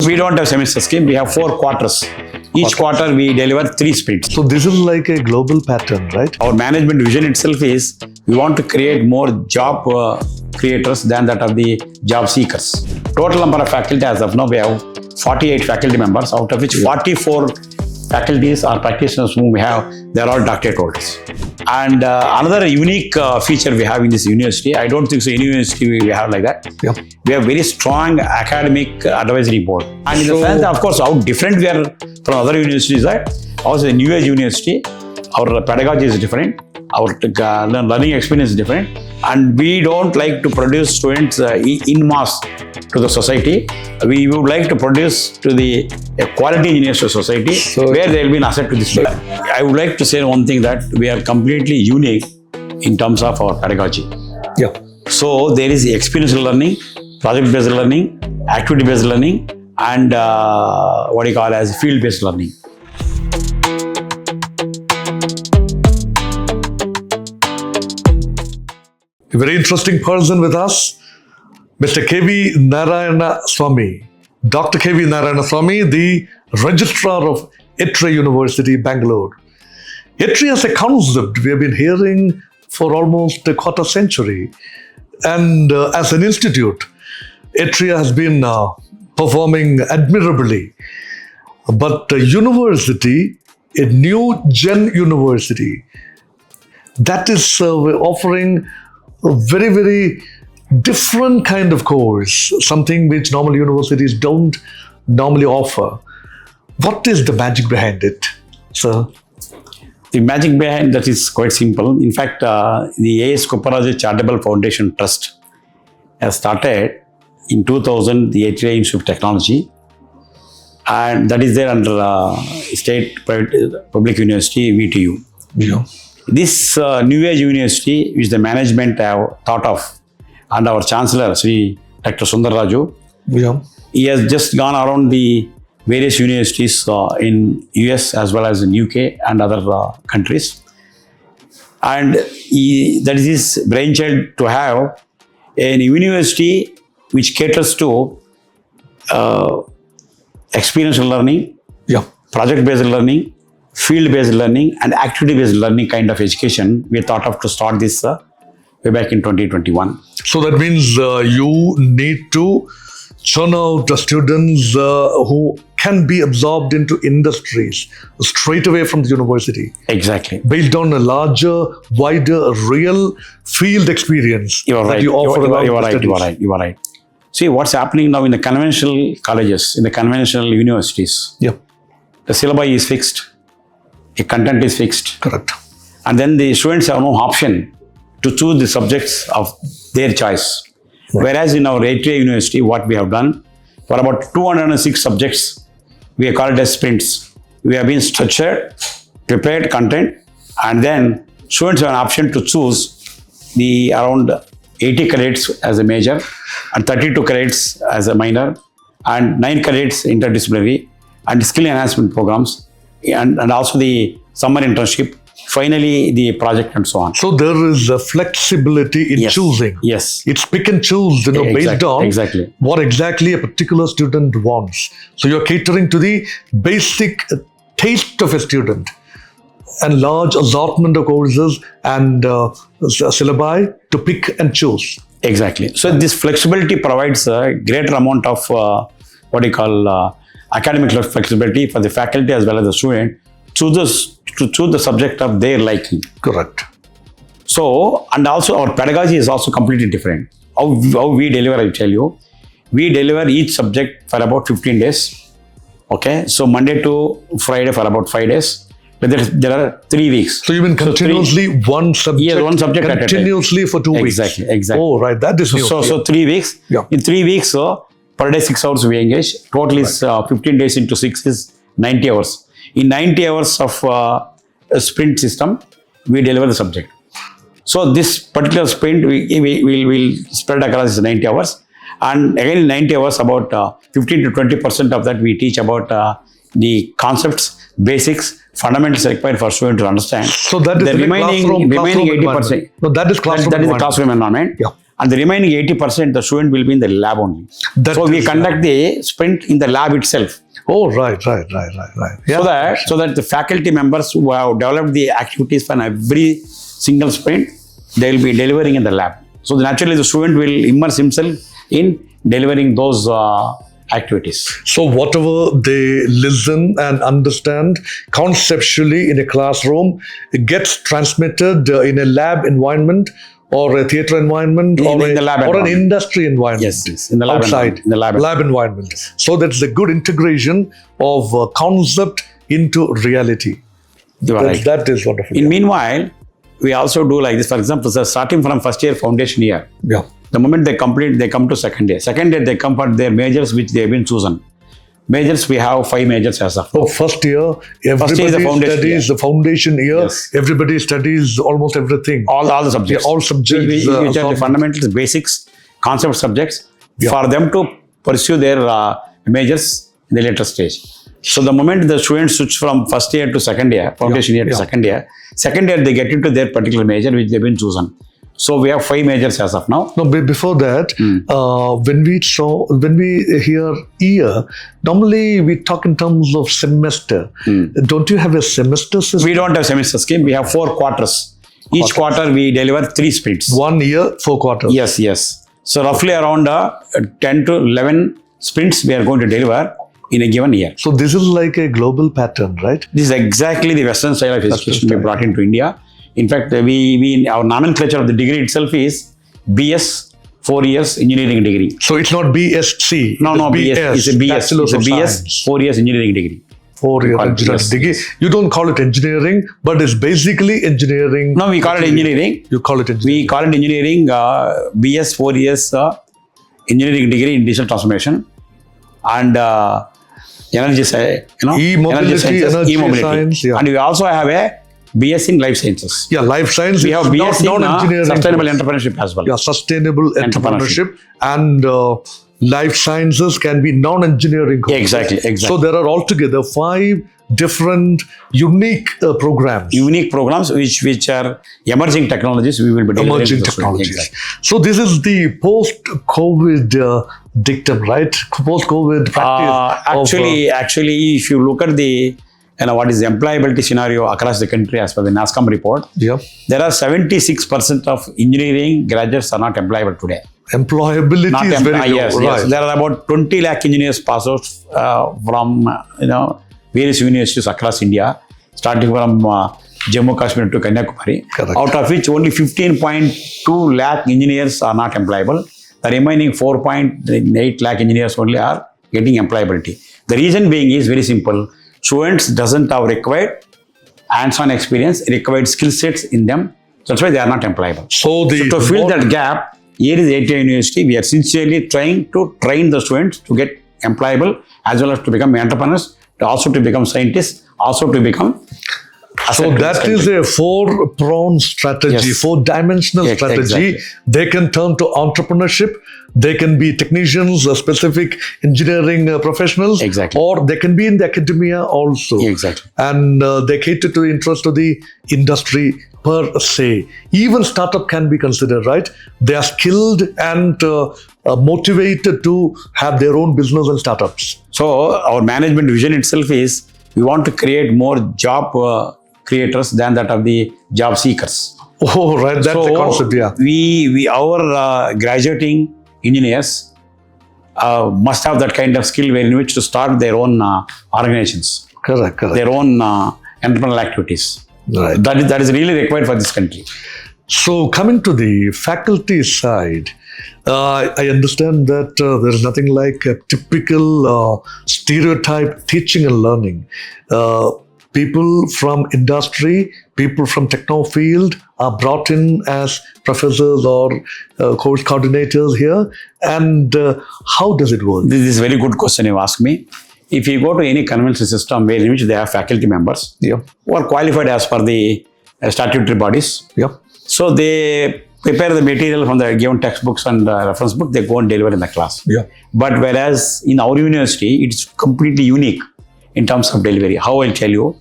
We don't have semester scheme. We have 4 quarters. Each quarter we deliver 3 sprints. So this is like a global pattern, right? Our management vision itself is we want to create more job creators than that of the job seekers. Total number of faculty as of now, we have 48 faculty members, out of which 44 faculties or practitioners whom we have, they are all doctorate holders. And another unique feature we have in this university, I don't think so any university we have like that. Yeah. We have very strong academic advisory board. And in the sense, of course, how different we are from other universities, right? Also, a new age university, our pedagogy is different, our learning experience is different, and we don't like to produce students in mass to the society. We would like to produce to the quality engineers to society, where there will be an asset to this. I would like to say one thing, that we are completely unique in terms of our pedagogy. Yeah. So there is experiential learning, project-based learning, activity-based learning, and what you call as field-based learning. A very interesting person with us, Mr. K.V. Narayana Swamy. Dr. K.V. Narayana Swamy, the Registrar of Atria University, Bangalore. Atria as a concept we have been hearing for almost a quarter century. And as an institute, Atria has been performing admirably. But the university, a new gen university, that is offering a very, very different kind of course, something which normal universities don't normally offer. What is the magic behind it, sir? The magic behind that is quite simple. In fact, the A.S. Kopparaja Charitable Foundation Trust has started in 2000 the Atria Institute of Technology, and that is there under State Public University, VTU. Yeah. This New Age University, which the management have thought of, and our Chancellor, Sri Dr. Sundar Raju, Yeah. he has just gone around the various universities in US as well as in UK and other countries. And that is his brainchild to have a university which caters to experiential learning, Yeah. project-based learning, field-based learning, and activity-based learning kind of education. We thought of to start this way back in 2021. So that means you need to churn out the students who can be absorbed into industries straight away from the university. Exactly. Based on a larger, wider, real field experience You are that right. you offer. You are right. See, what's happening now in the conventional colleges, in the conventional universities, Yeah, the syllabi is fixed, the content is fixed, correct. and then the students have no option to choose the subjects of their choice. Right. Whereas in our Atria University, what we have done, for about 206 subjects, we have called it as sprints. We have been structured, prepared content, and then students have an option to choose the around 80 credits as a major, and 32 credits as a minor, and 9 credits interdisciplinary, and skill enhancement programs, and also the summer internship, finally the project, and so on. So there is a flexibility in choosing. Yes. It's pick and choose, based on exactly. what exactly a particular student wants. So you're catering to the basic taste of a student, and large assortment of courses and syllabi to pick and choose. Exactly. So this flexibility provides a greater amount of what you call academic flexibility for the faculty as well as the student to choose the subject of their liking. Correct. So, and also our pedagogy is also completely different. How we deliver, I tell you. We deliver each subject for about 15 days. Okay. So Monday to Friday for about 5 days. But there are 3 weeks. So you mean continuously one subject? Yes, one subject continuously for 2 weeks. Exactly. Oh, right. That is new. So 3 weeks. Yeah. In 3 weeks, per day 6 hours we engage. Total is 15 days into 6 is 90 hours. In 90 hours of a sprint system, we deliver the subject. So this particular sprint we will spread across 90 hours. And again in 90 hours, about 15 to 20% of that we teach about the concepts, basics, fundamentals required for students to understand. So that is the remaining 80%. No, that is classroom. That is the classroom environment. Yeah. and the remaining 80%, the student will be in the lab only. That So we is- conduct the sprint in the lab itself. Oh, right. Yeah. So that the faculty members who have developed the activities for every single sprint, they will be delivering in the lab. So naturally, the student will immerse himself in delivering those activities. So whatever they listen and understand conceptually in a classroom, it gets transmitted in a lab environment or a theatre environment or In the lab an environment. industry environment. Yes, in the lab outside environment. In the lab environment. So that's a good integration of concept into reality. You are right. That is wonderful. In meanwhile, we also do like this. For example, so starting from first year foundation year, Yeah. the moment they complete, they come to second year. Second year, they come for their majors which they have been chosen. Majors, we have 5 majors as of now. So first year, everybody First year is the foundation studies year. the foundation year. Yes. Everybody studies almost everything. All the subjects. Yeah, all subjects, Which are the from- fundamentals, basics, concept subjects Yeah. for them to pursue their majors in the later stage. So the moment the students switch from first year to second year, foundation year to Yeah. second year they get into their particular major which they've been chosen. So we have 5 majors as of now. No, before that, when we hear year, normally we talk in terms of semester. Don't you have a semester system? We don't have semester scheme. We have 4 quarters. Each quarter we deliver 3 sprints. 1 year, 4 quarters. Yes. So roughly around 10 to 11 sprints we are going to deliver in a given year. So this is like a global pattern, right? This is exactly the Western style of education we style. brought into India. In fact, our nomenclature of the degree itself is BS, 4 years engineering degree. So it's not BSc. No, it's BS. It's a BS. Bachelor's It's a of BS, Science. 4 years engineering degree. 4 year call it engineering BS. degree. You don't call it engineering, but it's basically engineering. No, we call it engineering. You call it engineering. We call it engineering, BS, 4 years engineering degree in digital transformation and energy, E-mobility, sciences, energy e-mobility. science, yeah. And we also have a BS in life sciences. Yeah, life science. We have is BS in non-engineering. sustainable entrepreneurship as well. Yeah, sustainable entrepreneurship and life sciences can be non-engineering courses. Exactly. So there are altogether 5 different unique programs. Unique programs which are emerging technologies we will be delivering. Emerging to the students. technologies. Exactly. So this is the post-COVID dictum, right? Post-COVID practice. Actually, if you look at the what is the employability scenario across the country as per the NASCOM report, there are 76% of engineering graduates are not employable today. Employability Not is very low, yes. right? There are about 20 lakh engineers pass out from various universities across India, starting from Jammu Kashmir to Kanyakumari, Correct. out of which only 15.2 lakh engineers are not employable. The remaining 4.8 lakh engineers only are getting employability. The reason being is very simple. Students doesn't have required hands-on experience, required skill sets in them. That's why they are not employable. So To fill that gap, here is Atria University. We are sincerely trying to train the students to get employable as well as to become entrepreneurs, also to become scientists, also to become. So that is a 4-pronged strategy, Yes. 4-dimensional Yes, strategy. exactly. They can turn to entrepreneurship. They can be technicians, specific engineering professionals, Exactly. or they can be in the academia also. Exactly. And they cater to interest of the industry per se. Even startup can be considered, right? They are skilled and motivated to have their own business and startups. So our management vision itself is we want to create more job creators than that of the job seekers. Oh, right. That's the concept, yeah. Our graduating engineers must have that kind of skill in which to start their own organizations, Correct. their own entrepreneurial activities. Right. That is really required for this country. So coming to the faculty side, I understand that there is nothing like a typical stereotype teaching and learning. People from industry, people from techno field are brought in as professors or course coordinators here. And how does it work? This is a very good question you ask me. If you go to any conventional system where in which they have faculty members Yeah. who are qualified as per the statutory bodies, Yeah. so they prepare the material from the given textbooks and reference book, they go and deliver in the class. Yeah. But whereas in our university, it's completely unique in terms of delivery. How I'll tell you,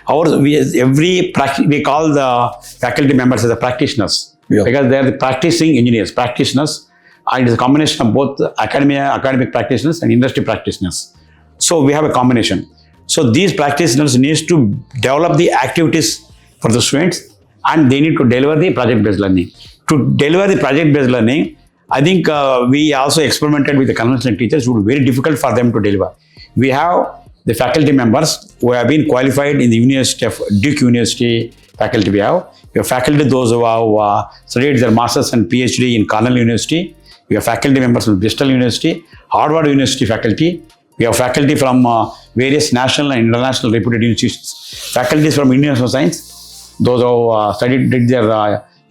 we call the faculty members as the practitioners. Yeah. because they are the practicing engineers, practitioners, and it's a combination of both academic practitioners and industry practitioners. So we have a combination. So these practitioners needs to develop the activities for the students, and they need to deliver the project-based learning. To deliver the project-based learning, I think we also experimented with the conventional teachers. It would be very difficult for them to deliver. We have the faculty members who have been qualified in the University of Duke University faculty. We have faculty, those who have studied their masters and PhD in Cornell University. We have faculty members from Bristol University, Harvard University faculty. We have faculty from various national and international reputed institutions. Faculties from Indian Science, those who did their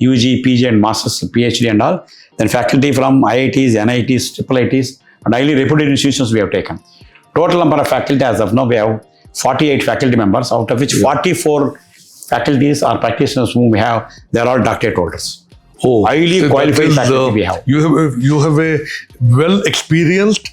UG, PG and Masters, PhD and all. Then faculty from IITs, NITs, triple IITs and highly reputed institutions we have taken. Total number of faculty as of now, we have 48 faculty members, out of which 44 faculties are practitioners whom we have. They are all doctorate holders. Oh, highly so qualified that is, faculty we have. You have a well experienced,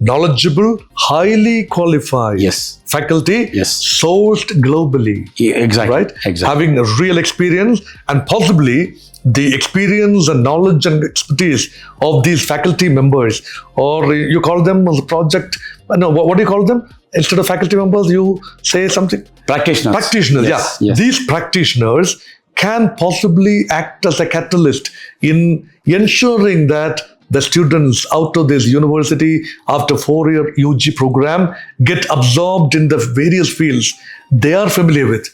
knowledgeable, highly qualified Yes. faculty Yes. sourced globally. Exactly. Right? Exactly. Having a real experience and possibly the experience and knowledge and expertise of these faculty members, or you call them as a project, no, what do you call them? Instead of faculty members, you say something? Practitioners. Practitioners, Yes, yeah. yes. These practitioners can possibly act as a catalyst in ensuring that the students out of this university after 4-year UG program get absorbed in the various fields they are familiar with.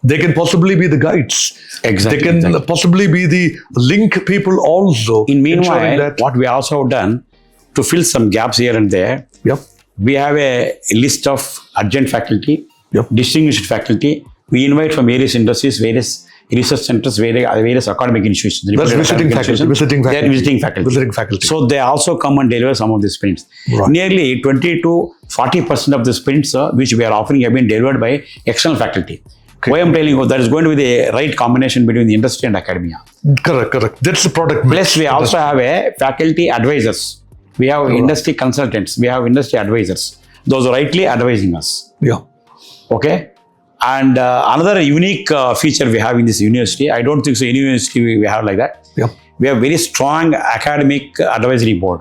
They can possibly be the guides. Exactly. They can exactly. possibly be the link people also. In ensuring meanwhile, that, what we also have done to fill some gaps here and there, Yep. we have a list of adjunct faculty, Yep. distinguished faculty. We invite from various industries, various research centers, various academic institutions. That's reputed visiting academic faculty. institutions. Visiting faculty. They are visiting faculty. Visiting faculty. So they also come and deliver some of the sprints. Right. Nearly 20 to 40% of the sprints which we are offering have been delivered by external faculty. Okay. Why I'm telling you, that is going to be the right combination between the industry and academia. Correct. That's the product mix. Plus, we also have a faculty advisors. We have industry consultants. We have industry advisors. Those are rightly advising us. Yeah. Okay. And another unique feature we have in this university, I don't think so any university we have like that. Yeah. We have very strong academic advisory board.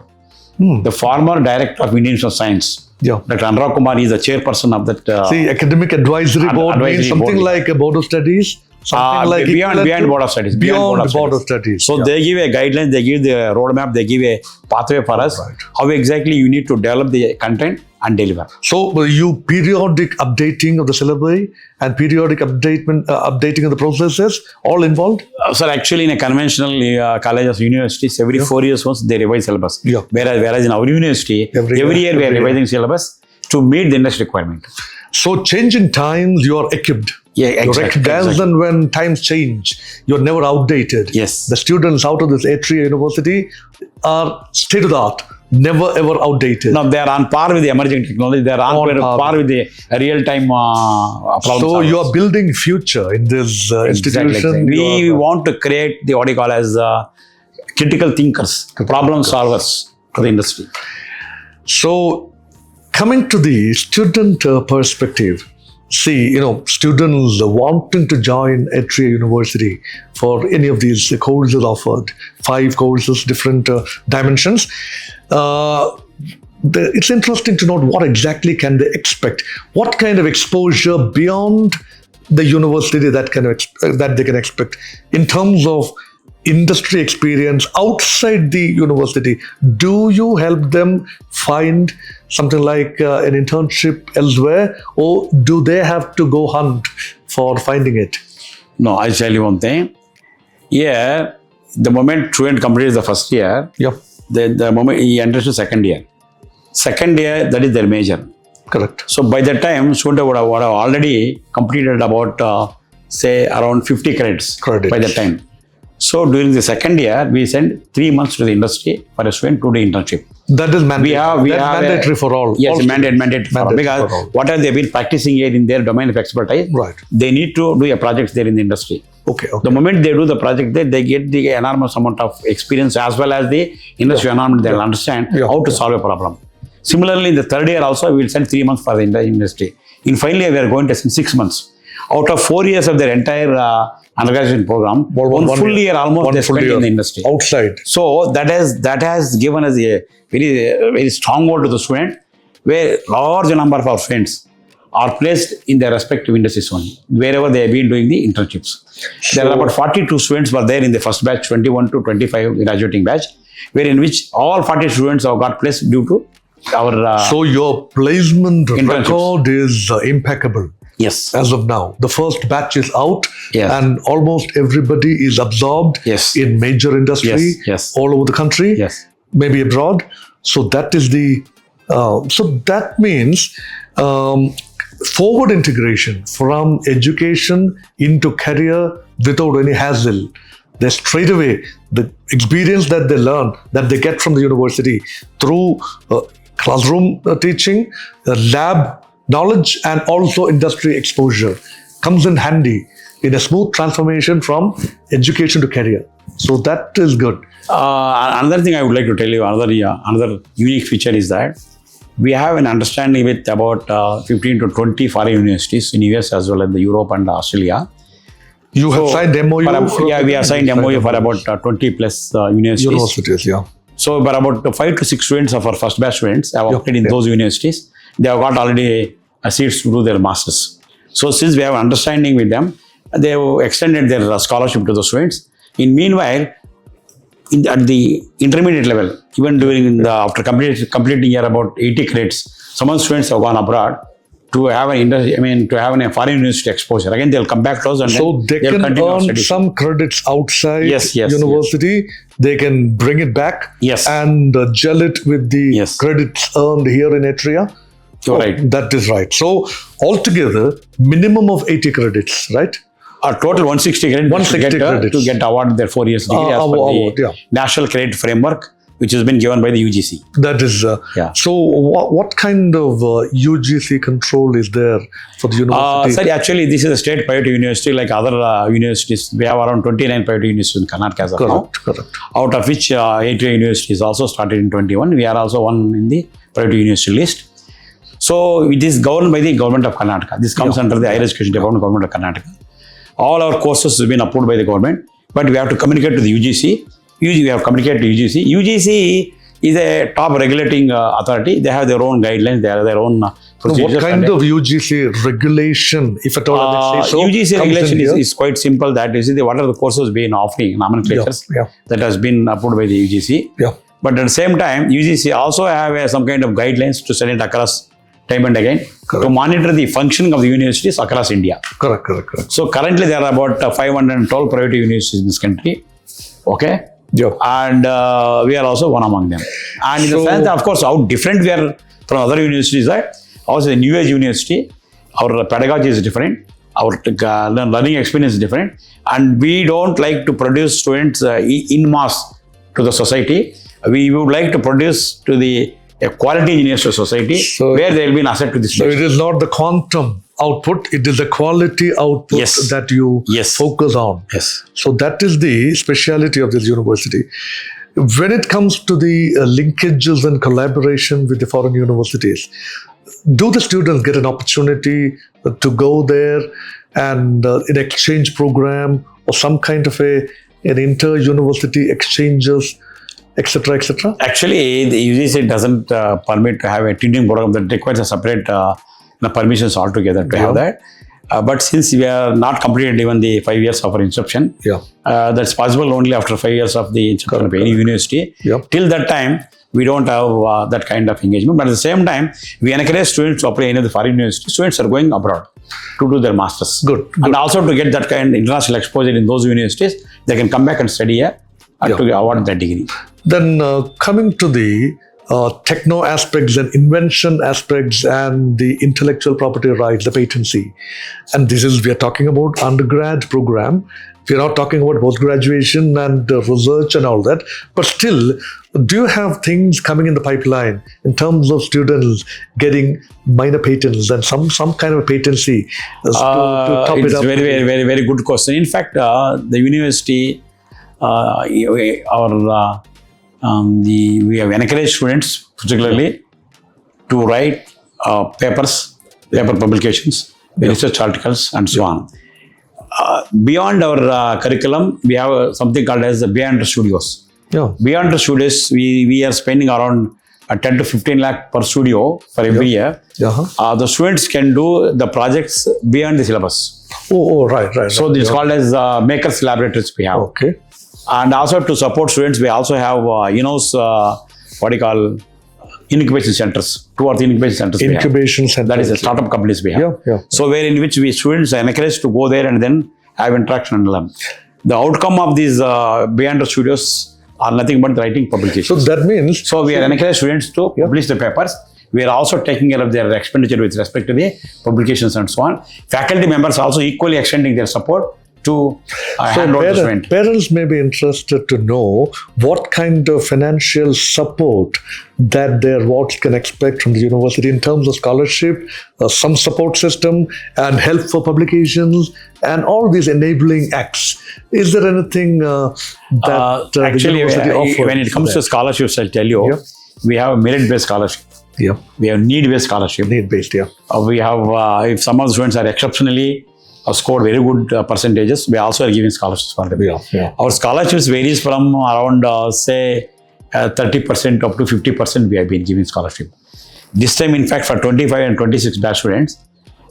The former director of Indian Institute of Science, Yeah. Dr. Anurag Kumar, is the chairperson of that. See, academic advisory board advisory means something board. like a board of studies. Something like beyond equivalent to- board of studies. Beyond board of studies. So yeah. they give a guideline, they give the roadmap, they give a pathway for us, Right. how exactly you need to develop the content and deliver. So you periodic updating of the syllabi and periodic updating of the processes all involved? Sir, actually in a conventional colleges, universities, every 4 years once they revise syllabus. Yeah. Whereas in our university, Every every year, year we are every year. revising syllabus to meet the industry requirement. So changing times, you are equipped. Yeah, You're exactly. equipped. As exactly. and when times change, you're never outdated. Yes. The students out of this Atria University are state of the art, never ever outdated. Now they are on par with the emerging technology. They are on par with the real-time problem So solvers. you are building future in this institution. Exactly. You We are- want to create the what you call as critical thinkers, problem solvers for the industry. So, coming to the student perspective, see, students wanting to join Atria University for any of these courses offered, 5 courses, different dimensions. It's interesting to note what exactly can they expect. What kind of exposure beyond the university that they can expect in terms of industry experience outside the university? Do you help them find something like an internship elsewhere, or do they have to go hunt for finding it? No, I'll tell you one thing. Yeah, the moment student completes the first year, Yep, the moment he enters to second year, that is their major. correct. So by that time, student would have already completed about say around 50 credits Credits. by that time. So during the second year, we send 3 months to the industry for a student to do internship. That is mandatory. We have mandatory for all. Yes, all mandatory for all. Mandatory Because for all. whatever they've been practicing here in their domain of expertise, Right. they need to do a project there in the industry. Okay. The moment they do the project there, they get the enormous amount of experience as well as the industry environment. They'll understand how to solve a problem. Similarly, in the third year also, we will send 3 months for the industry. In final year, we are going to send 6 months. Out of 4 years of their entire undergraduate program, one full year almost they spent in the industry. Outside. So that has given us a very strong hold to the student, where large number of our friends are placed in their respective industries only, wherever they have been doing the internships. There are about 42 students were there in the first batch, 21 to 25 graduating batch, wherein which all 40 students have got placed due to our So your placement internships. record is impeccable. Yes. As of now, the first batch is out, Yes. and almost everybody is absorbed Yes. in major industry Yes. all over the country, Yes. maybe abroad. So that is the. So that means forward integration from education into career without any hassle. They straight away the experience that they learn, that they get from the university through classroom teaching, lab knowledge, and also industry exposure comes in handy in a smooth transformation from education to career. So that is good. Another thing I would like to tell you, another unique feature is that we have an understanding with about 15 to 20 foreign universities in US as well as the Europe and Australia. You have signed MOU? We have signed MOU for about 20 plus universities. Yeah. So, but about 5 to 6 students of our first batch students have opted in those universities. They have got already seats to do their masters. So, since we have understanding with them, they have extended their scholarship to the students. In meanwhile, at the intermediate level, even after completing here about 80 credits, some of the students have gone abroad to have a foreign university exposure. Again, they'll come back to us and so they can earn some credits outside university. Yes. They can bring it back and gel it with the credits earned here in Atria. You're right. That is right. So altogether, minimum of 80 credits, right? A total 160 credits to get awarded their 4 years degree as per the National Credit Framework, which has been given by the UGC. That is, So what kind of UGC control is there for the university? Sorry, actually, this is a state private university like other universities. We have around 29 private universities in Karnataka as of now. Correct. Out of which Atria University is also started in 21. We are also one in the private university list. So it is governed by the government of Karnataka. This comes under the Higher Education Department, government of Karnataka. All our courses have been approved by the government, but we have to communicate to the UGC. We have communicated to UGC. UGC is a top regulating authority. They have their own guidelines. They have their own procedures. What kind of UGC regulation, if at all, they say so? UGC regulation is quite simple. That is, what are the courses being offering, nomenclatures that has been approved by the UGC. Yeah. But at the same time, UGC also have some kind of guidelines to send it across time and again to monitor the functioning of the universities across India. Correct. So currently there are about 512 private universities in this country. Okay. Yeah. And we are also one among them. And in the sense, of course, how different we are from other universities, right? Also, a new age university, our pedagogy is different, our learning experience is different, and we don't like to produce students in mass to the society. We would like to produce to the quality engineers to society, where there will be an asset to this. So it is not the quantum output, it is the quality output that you focus on. Yes. So that is the speciality of this university. When it comes to the linkages and collaboration with the foreign universities, do the students get an opportunity to go there and an exchange program or some kind of an inter-university exchanges, etc., etc.? Actually, the UGC doesn't permit to have a tutoring program that requires a separate permissions altogether to have that. But since we are not completed even the 5 years of our inception, that's possible only after 5 years of the inception of any university. Till that time, we don't have that kind of engagement. But at the same time, we encourage students to apply any of the foreign university. Students are going abroad to do their masters. Good. And also to get that kind of international exposure in those universities, they can come back and study here to award that degree. Then coming to the techno aspects and invention aspects and the intellectual property rights, the patency. And we are talking about undergrad program. We are not talking about post-graduation and research and all that. But still, do you have things coming in the pipeline in terms of students getting minor patents and some kind of a patency to top it up? It's very good question. In fact, the university, we have encouraged students particularly to write paper publications the research articles, and so on. Beyond our curriculum, we have something called as the Beyond the Studios. Yeah. Beyond the Studios, we are spending around 10 to 15 lakh per studio for every year. The students can do the projects beyond the syllabus. Right. So this is called as Makers Laboratories we have. Okay. And also to support students, we also have, incubation centers, 2 or 3 incubation centers. Incubation centers. That is the startup companies we have. So where in which we students are encouraged to go there and then have interaction and learn. The outcome of these Beyond the Studios are nothing but writing publications. So that means... So we are encouraging students to publish the papers. We are also taking care of their expenditure with respect to the publications and so on. Faculty members also equally extending their support to hand over the student. Parents may be interested to know what kind of financial support that their wards can expect from the university in terms of scholarship, some support system, and help for publications, and all these enabling acts. Is there anything that actually, the university offers? When it comes to scholarships, I'll tell you, we have a merit-based scholarship. We have need-based scholarship. Need-based, we have, if some of the students are exceptionally scored very good percentages, we also are giving scholarships for them. Our scholarships varies from around, 30% up to 50% we have been giving scholarship. This time, in fact, for 25 and 26 batch students,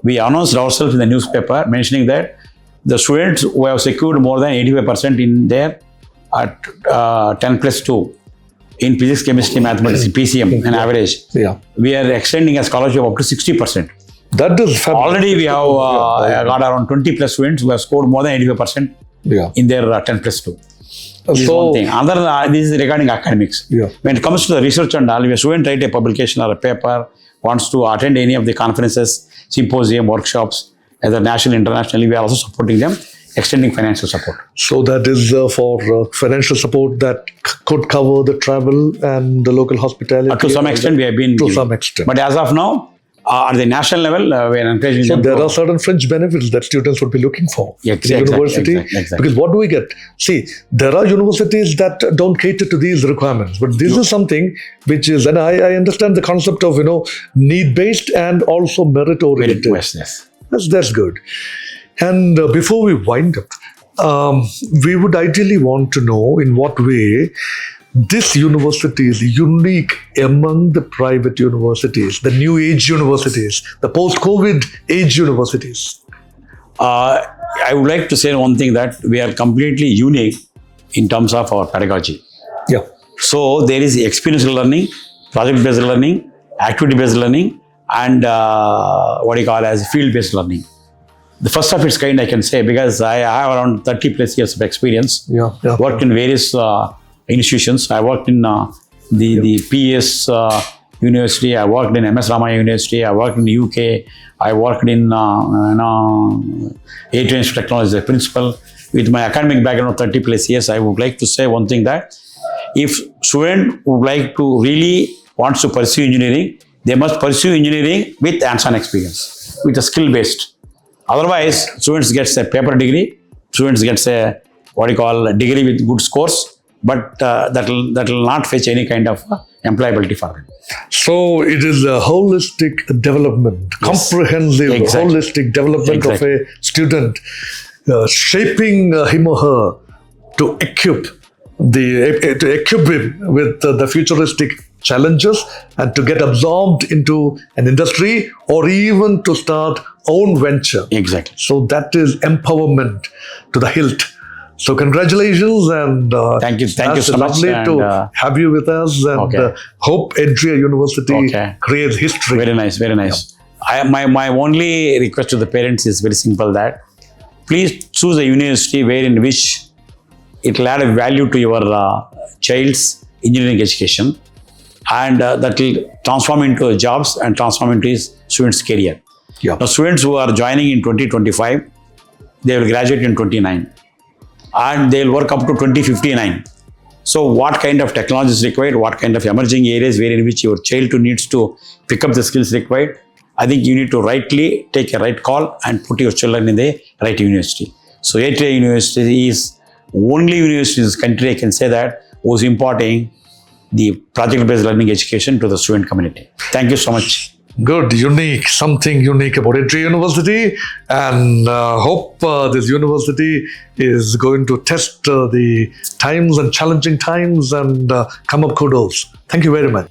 we announced ourselves in the newspaper mentioning that the students who have secured more than 85% in their 10 plus 2 in physics, chemistry, mathematics, PCM, an average, we are extending a scholarship up to 60%. That is fabulous. Already we have got around 20 plus students who have scored more than 85% in their 10 plus 2. This is one thing. This is regarding academics. When it comes to the research and all, if a student write a publication or a paper, wants to attend any of the conferences, symposium, workshops, either national, internationally, we are also supporting them, extending financial support. So that is for financial support that could cover the travel and the local hospitality. To some extent, we have been to some extent. But as of now, at the national level, we are encouraging them. So there are certain fringe benefits that students would be looking for in the university. Exactly. Because what do we get? See, there are universities that don't cater to these requirements. But this is something which is, and I understand the concept of, need-based and also merit-oriented. Yes. That's good. And before we wind up, we would ideally want to know in what way this university is unique among the private universities, the new age universities, the post-COVID age universities. I would like to say one thing, that we are completely unique in terms of our pedagogy. So there is experiential learning, project-based learning, activity-based learning, and field-based learning. The first of its kind, I can say, because I have around 30 plus years of experience, worked in various institutions. I worked in the PS University, I worked in MS Ramaya University, I worked in the UK, I worked in Atria University of Technology as a principal. With my academic background of 30 plus years, I would like to say one thing, that if student would like to really wants to pursue engineering, they must pursue engineering with hands-on experience, with a skill-based. Otherwise, students gets a paper degree, students gets a degree with good scores, but that will not fetch any kind of employability for them. So it is a holistic development, comprehensive, holistic development of a student, shaping him or her to equip him with the futuristic challenges and to get absorbed into an industry or even to start own venture. So that is empowerment to the hilt. So congratulations, and thank you so much. Lovely to have you with us, and hope Atria University creates history. Very nice. My only request to the parents is very simple, that please choose a university in which it will add a value to your child's engineering education, and that will transform into jobs and transform into his student's career. Now, students who are joining in 2025, they will graduate in 29. And they will work up to 2059. So what kind of technology is required, what kind of emerging areas in which your child needs to pick up the skills required, I think you need to rightly take a right call and put your children in the right university. So Atria University is only university in this country, I can say, that was imparting the project-based learning education to the student community. Thank you so much. Good, unique, something unique about Atria University, and hope this university is going to test the times and challenging times and come up kudos. Thank you very much.